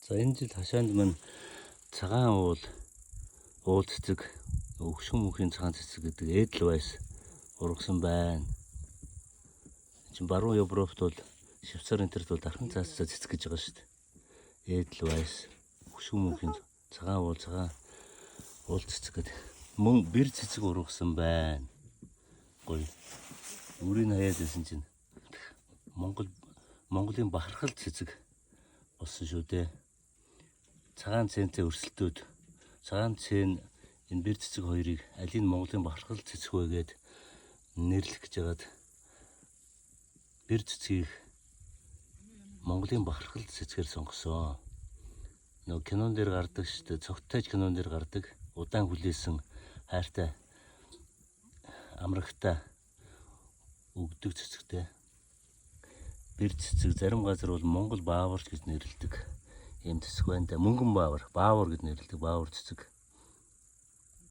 За энэ жил хашаанд маань цагаан уул цэцэг, өгшин мөнхийн цагаан цэцэг гэдэг Edelweiss ургасан байна. Чин баруун Европт бол Швейцар энтерт бол дархан цаасаа цэцэг гэж байгаа шүү дээ. Edelweiss өгшин мөнхийн цагаан уул цэцэг гэдэг. Мөн бэр цэцэг ургасан байна. Гоё. Үрийг хаяад байсан чинь Монголын бахархал цэцэг болсон шүү дээ. Цагаан цэнтэй өрсөлдөөд цагаан цэн энэ бэр цэцэг хоёрыг алийг Монголын бахархал цэцэг вэ гээд нэрлэх гэж хагаад бэр цэцгийг Монголын бахархал цэцгээр сонгосон. Нөгөө кинон дээр гардаг шүү дээ. Цогтойч кинон дээр гардаг удаан хүлээсэн хайртай амрагтай өгдөг цэцэгтэй. Бэр цэцэг зарим газар бол Монгол бааварч гэж нэрлэдэг. Ийм цэцэг байна да. Мөнгөн баавар гэж нэрлэдэг баавар цэцэг.